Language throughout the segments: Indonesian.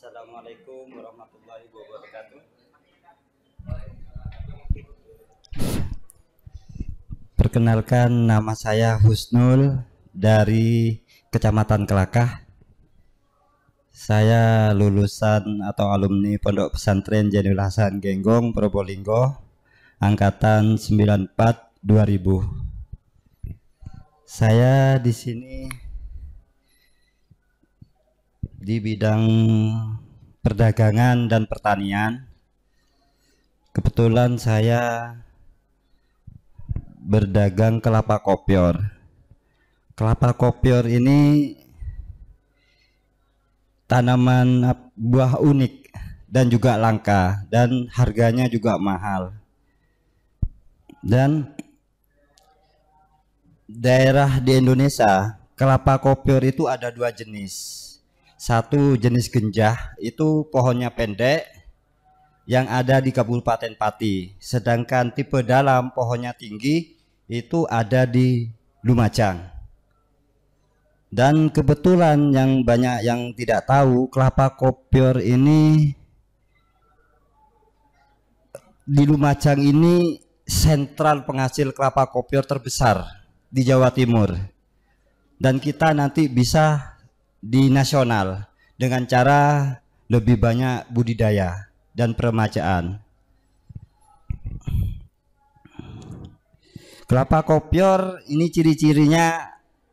Assalamualaikum warahmatullahi wabarakatuh. Perkenalkan, nama saya Husnul dari Kecamatan Kelakah. Saya lulusan atau alumni Pondok Pesantren Jainul Hasan Genggong, Probolinggo, angkatan 94 2000. Saya di sini di bidang perdagangan dan pertanian. Kebetulan saya berdagang kelapa kopior. Kelapa kopior ini tanaman buah unik dan juga langka, dan harganya juga mahal. Dan daerah di Indonesia, kelapa kopior itu ada dua jenis. Satu jenis genjah, itu pohonnya pendek, yang ada di Kabupaten Pati. Sedangkan tipe dalam pohonnya tinggi, itu ada di Lumajang. Dan kebetulan yang banyak yang tidak tahu, kelapa kopior ini di Lumajang ini sentral penghasil kelapa kopior terbesar di Jawa Timur. Dan kita nanti bisa di nasional dengan cara lebih banyak budidaya dan peremajaan. Kelapa kopior ini ciri-cirinya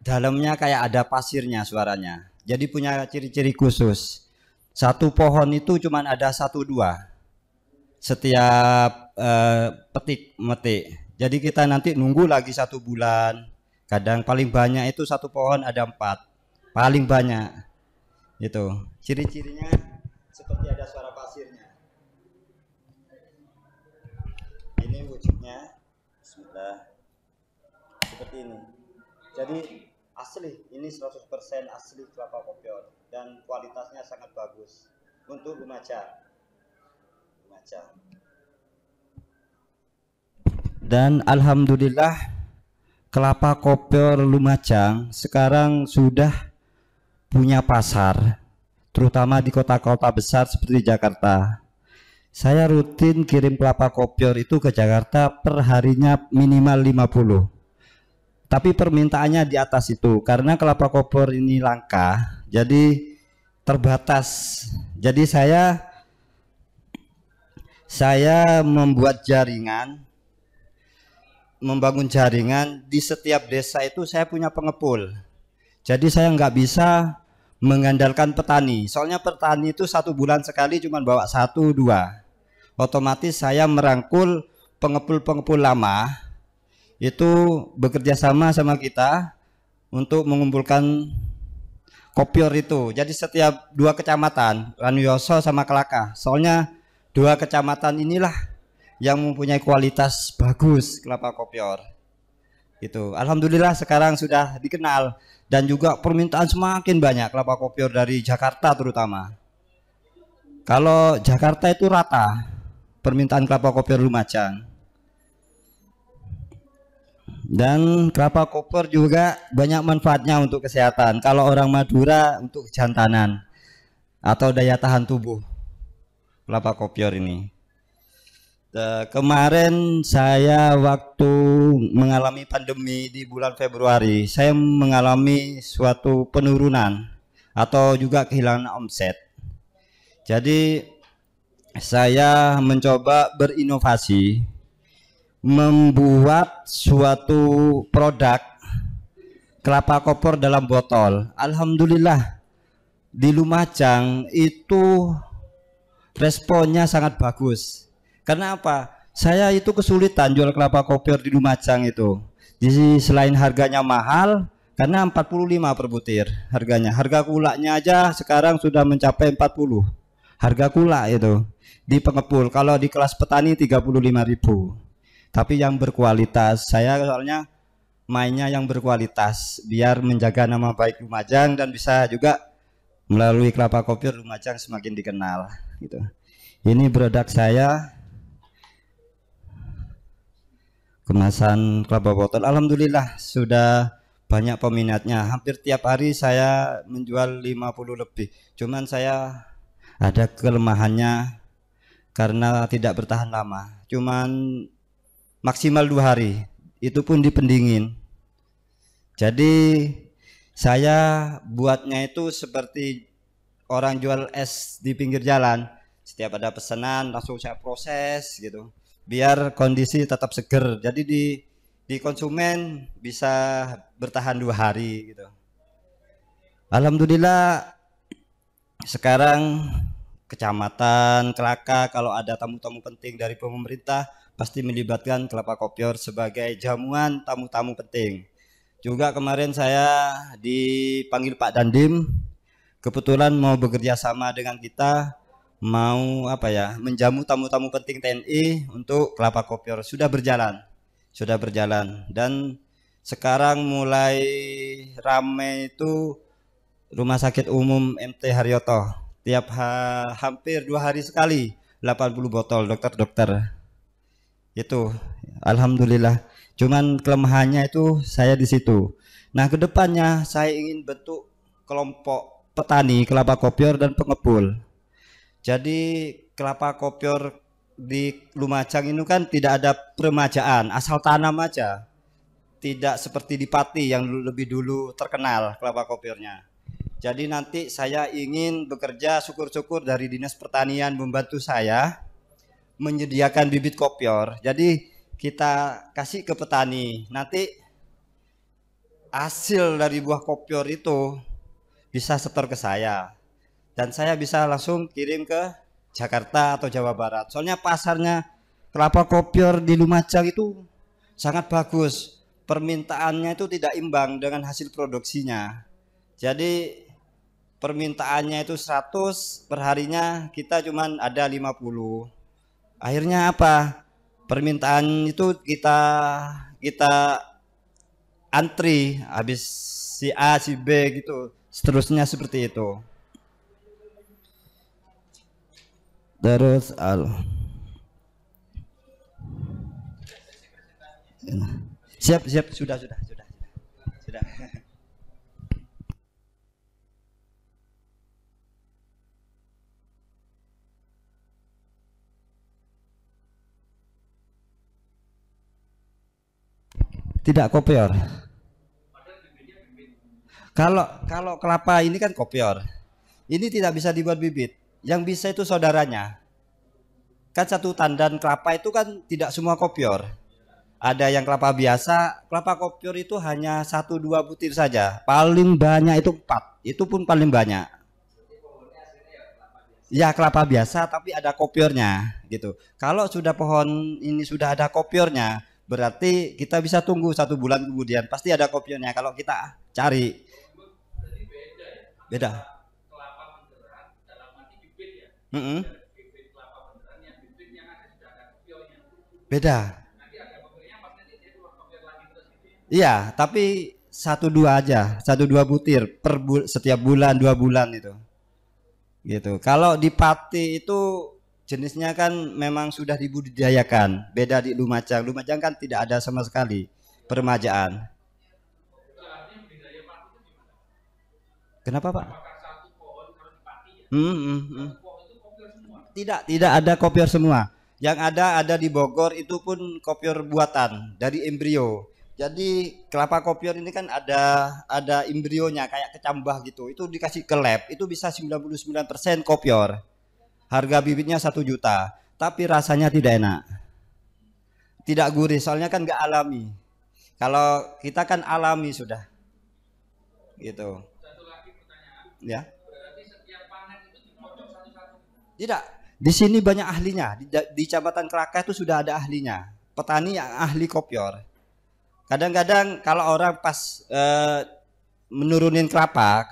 dalamnya kayak ada pasirnya suaranya. Jadi punya ciri-ciri khusus. Satu pohon itu cuma ada 1-2 setiap petik metik. Jadi kita nanti nunggu lagi 1 bulan. Kadang paling banyak itu satu pohon ada 4. Paling banyak itu ciri-cirinya seperti ada suara pasirnya. Ini wujudnya, Bismillah, seperti ini. Jadi asli, ini 100% asli kelapa kopior dan kualitasnya sangat bagus untuk Lumajang. Dan alhamdulillah kelapa kopior Lumajang sekarang sudah punya pasar, terutama di kota-kota besar seperti Jakarta. Saya rutin kirim kelapa kopior itu ke Jakarta per harinya minimal 50. Tapi permintaannya di atas itu karena kelapa kopior ini langka, jadi terbatas. Jadi saya membuat jaringan, membangun jaringan di setiap desa itu saya punya pengepul. Jadi saya nggak bisa mengandalkan petani. Soalnya petani itu 1 bulan sekali cuma bawa 1-2. Otomatis saya merangkul pengepul-pengepul lama itu bekerja sama sama kita untuk mengumpulkan kopior itu. Jadi setiap 2 kecamatan, Ranuyoso sama Kelakah. Soalnya 2 kecamatan inilah yang mempunyai kualitas bagus kelapa kopior. Itu alhamdulillah sekarang sudah dikenal. Dan juga permintaan semakin banyak kelapa kopior dari Jakarta terutama. Kalau Jakarta itu rata permintaan kelapa kopior Lumajang. Dan kelapa kopior juga banyak manfaatnya untuk kesehatan. Kalau orang Madura untuk kejantanan atau daya tahan tubuh kelapa kopior ini. Kemarin saya waktu mengalami pandemi di bulan Februari, saya mengalami suatu penurunan atau juga kehilangan omset. Jadi saya mencoba berinovasi, membuat suatu produk kelapa kopior dalam botol. Alhamdulillah di Lumajang itu responnya sangat bagus. Karena apa? Saya itu kesulitan jual kelapa kopior di Lumajang itu. Jadi selain harganya mahal, karena 45 per butir harganya. Harga kulaknya aja sekarang sudah mencapai 40. Harga kulak itu di pengepul. Kalau di kelas petani 35.000. Tapi yang berkualitas. Saya soalnya mainnya yang berkualitas biar menjaga nama baik Lumajang dan bisa juga melalui kelapa kopior Lumajang semakin dikenal gitu. Ini produk saya. Kemasan kelapa botol, alhamdulillah sudah banyak peminatnya. Hampir tiap hari saya menjual 50 lebih. Cuman saya Ada kelemahannya karena tidak bertahan lama, cuman maksimal 2 hari, itu pun dipendingin. Jadi saya buatnya itu seperti orang jual es di pinggir jalan. Setiap ada pesanan langsung saya proses gitu, biar kondisi tetap seger. Jadi di konsumen bisa bertahan 2 hari gitu. Alhamdulillah sekarang kecamatan Kelaka kalau ada tamu-tamu penting dari pemerintah pasti melibatkan kelapa kopior sebagai jamuan tamu-tamu penting. Juga kemarin saya dipanggil Pak Dandim, kebetulan mau bekerja sama dengan kita, mau apa ya, menjamu tamu-tamu penting TNI untuk kelapa kopior. Sudah berjalan dan sekarang mulai rame itu Rumah Sakit Umum MT Haryoto. Tiap hampir 2 hari sekali 80 botol dokter-dokter. Itu alhamdulillah. Cuman kelemahannya itu saya di situ. Nah, kedepannya saya ingin bentuk kelompok petani kelapa kopior dan pengepul. Jadi kelapa kopior di Lumajang ini kan tidak ada peremajaan, asal tanam aja. Tidak seperti di Pati yang lebih dulu terkenal kelapa kopiornya. Jadi nanti saya ingin bekerja, syukur-syukur dari Dinas Pertanian membantu saya menyediakan bibit kopior. Jadi kita kasih ke petani. Nanti hasil dari buah kopior itu bisa setor ke saya. Dan saya bisa langsung kirim ke Jakarta atau Jawa Barat. Soalnya pasarnya kelapa kopior di Lumajang itu sangat bagus. Permintaannya itu tidak imbang dengan hasil produksinya. Jadi permintaannya itu 100, perharinya kita cuman ada 50. Akhirnya apa? Permintaan itu kita antri, habis si A, si B gitu. Seterusnya seperti itu. Terus siap sudah. Tidak kopior. Kalau kelapa ini kan kopior. Ini tidak bisa dibuat bibit. Yang bisa itu saudaranya. Kan satu tandan kelapa itu kan tidak semua kopior. Ada yang kelapa biasa, kelapa kopior itu hanya 1-2 butir saja. Paling banyak itu 4. Itu pun paling banyak. Ya kelapa biasa tapi ada kopiornya gitu. Kalau sudah pohon ini sudah ada kopiornya, berarti kita bisa tunggu 1 bulan kemudian pasti ada kopiornya. Kalau kita cari beda. Beda. Iya, tapi 1-2 aja, 1-2 butir setiap bulan 2 bulan itu. Gitu. Kalau di Pati itu jenisnya kan memang sudah dibudidayakan. Beda di Lumajang. Lumajang kan tidak ada sama sekali peremajaan. Kenapa Pak? Tidak ada kopior semua. Yang ada di Bogor itu pun kopior buatan dari embrio. Jadi kelapa kopior ini kan ada embrionya kayak kecambah gitu. Itu dikasih ke lab, itu bisa 99% kopior. Harga bibitnya 1 juta, tapi rasanya tidak enak. Tidak gurih, soalnya kan nggak alami. Kalau kita kan alami sudah. Gitu. Ya. Tidak. Di sini banyak ahlinya. Di Kecamatan Kelaka itu sudah ada ahlinya. Petani yang ahli kopior. Kadang-kadang kalau orang pas menurunin kelapa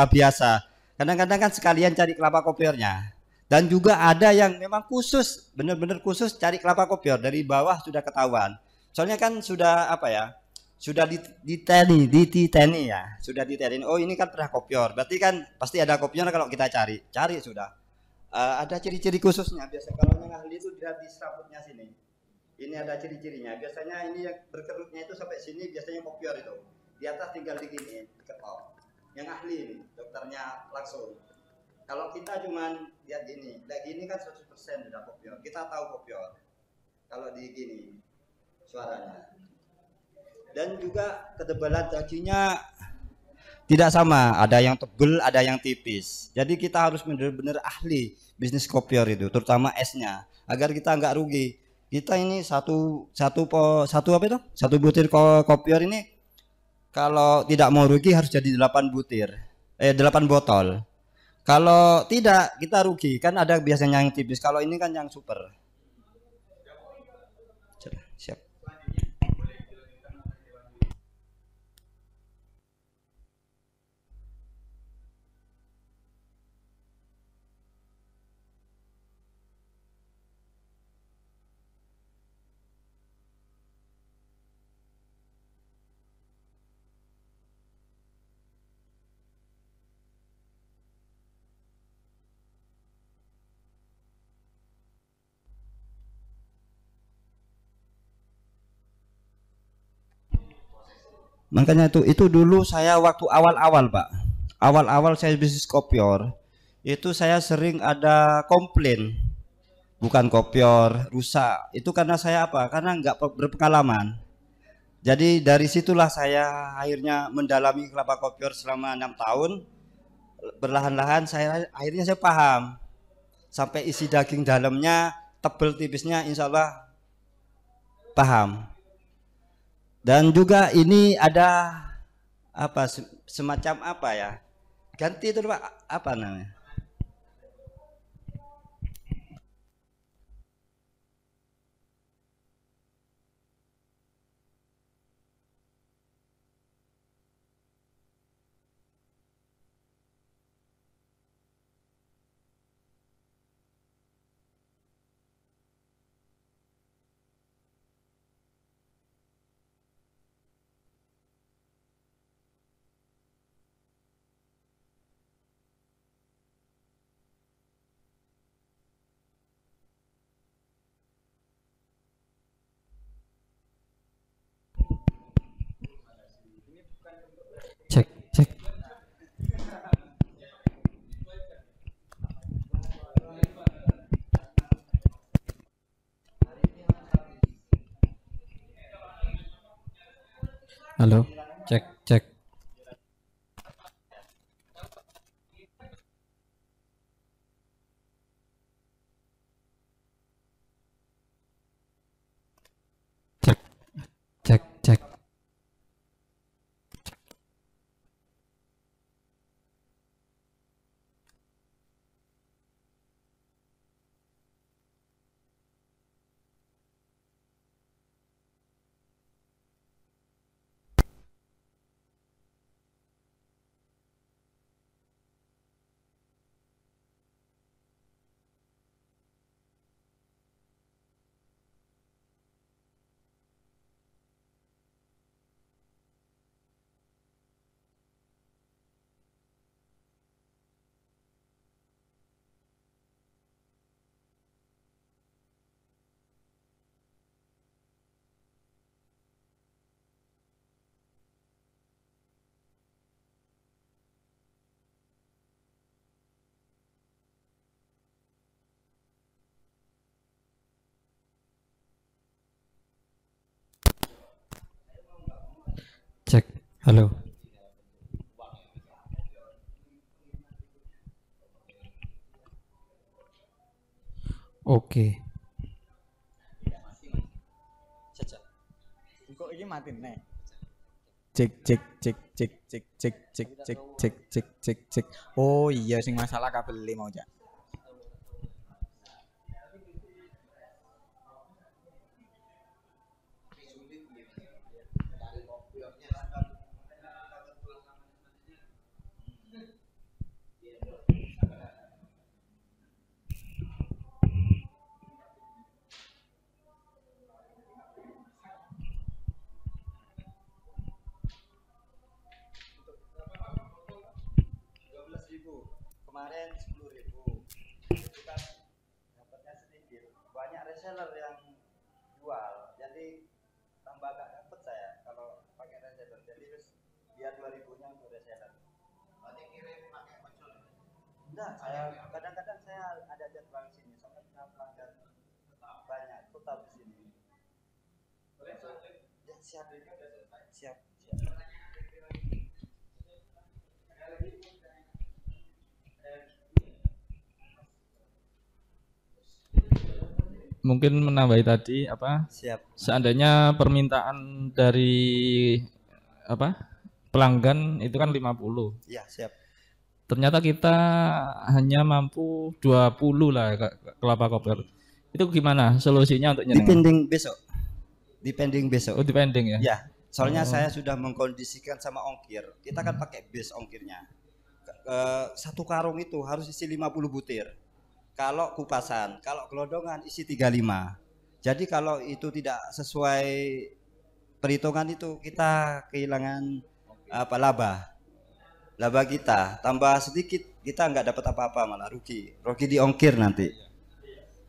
biasa, kadang-kadang kan sekalian cari kelapa kopiornya. Dan juga ada yang memang khusus, benar-benar khusus cari kelapa kopior dari bawah sudah ketahuan. Soalnya kan sudah apa ya? Sudah diteni ya, sudah diteni. Oh ini kan pernah kopior, berarti kan pasti ada kopior kalau kita cari sudah. Ada ciri-ciri khususnya biasa kalau yang ahli itu di serabutnya sini. Ini ada ciri-cirinya. Biasanya ini yang berkerutnya itu sampai sini biasanya kopior itu. Di atas tinggal diginiin, diketok. Yang ahli ini, dokternya langsung. Kalau kita cuman lihat gini kan 100% sudah kopior. Kita tahu kopior. Kalau di gini suaranya. Dan juga ketebalan dagingnya tidak sama, ada yang tebel, ada yang tipis. Jadi kita harus benar-benar ahli bisnis kopior itu, terutama esnya, agar kita nggak rugi. Kita ini satu apa itu? Satu butir kopior ini kalau tidak mau rugi harus jadi 8 butir, 8 botol. Kalau tidak kita rugi, kan ada biasanya yang tipis. Kalau ini kan yang super. Siap. Makanya itu dulu saya waktu awal-awal Pak, awal-awal saya bisnis kopior, itu saya sering ada komplain, bukan kopior rusak, itu karena saya apa? Karena nggak berpengalaman. Jadi dari situlah saya akhirnya mendalami kelapa kopior selama 6 tahun. Berlahan-lahan saya paham sampai isi daging dalamnya, tebel tipisnya, insya Allah paham. Dan juga ini ada apa semacam apa ya? Ganti itu Pak, apa namanya? Cek, cek. Halo, cek, cek. Cek, cek, cek. Cek. Halo. Oke. Kok iki mati nek. Cek cek cek cek cek cek cek cek cek cek cek cek. Oh iya sing masalah kabel mau jak. Kemarin 10.000 itu kan dapatnya sedikit, banyak reseller yang jual, jadi tambah gak dapet saya kalau pakai reseller. Jadi terus biar 2.000-nya untuk reseller. Berarti kirim pakai ojol. Enggak, saya kadang-kadang saya ada jadwal sini, soalnya pelanggan banyak total di sini. Ya, siap, siap, siap. Mungkin menambahi tadi apa? Siap. Seandainya permintaan dari apa? Pelanggan itu kan 50. Ya, siap. Ternyata kita hanya mampu 20 lah kelapa koper. Itu gimana solusinya untuk nyenengan? Dipending besok. Dipending besok. Oh, dipending ya? Ya, soalnya Oh. saya sudah mengkondisikan sama ongkir. Kita kan pakai base ongkirnya. Satu karung itu harus isi 50 butir. Kalau kupasan, kalau gelodongan isi 35. Jadi kalau itu tidak sesuai perhitungan itu kita kehilangan apa laba kita tambah sedikit, kita nggak dapat apa-apa, malah rugi di ongkir nanti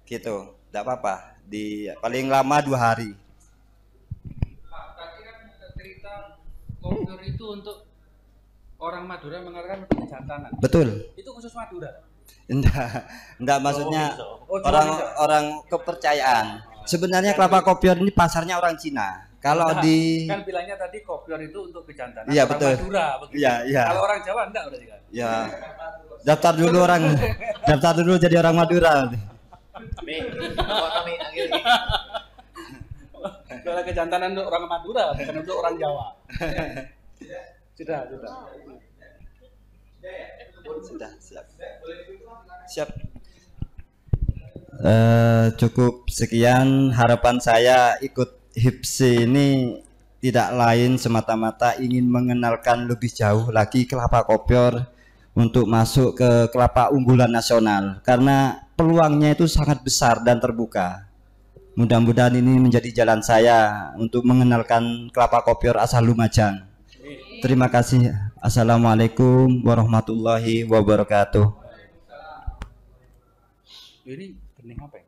gitu. Tidak apa-apa, di paling lama 2 hari. Pak, tadi kan cerita kopior itu untuk orang Madura mengatakan kejantanan. Betul. Itu khusus Madura. Enggak maksudnya Oh, orang kepercayaan. Sebenarnya kelapa kopior ini pasarnya orang Cina. Kalau Nah, di kan bilangnya tadi kopior itu untuk kejantanan Iya, orang betul. Madura begitu. Iya, iya. Kalau orang Jawa enggak berarti kan. ya daftar dulu jadi orang Madura. Kalau kejantanan untuk orang Madura bukan untuk orang Jawa. Sudah. Sudah, siap. Siap. Cukup sekian harapan saya ikut HIPSI ini tidak lain semata-mata ingin mengenalkan lebih jauh lagi kelapa kopior untuk masuk ke kelapa unggulan nasional karena peluangnya itu sangat besar dan terbuka. Mudah-mudahan ini menjadi jalan saya untuk mengenalkan kelapa kopior asal Lumajang. Terima kasih. Assalamualaikum warahmatullahi wabarakatuh. Ini bening apa ya?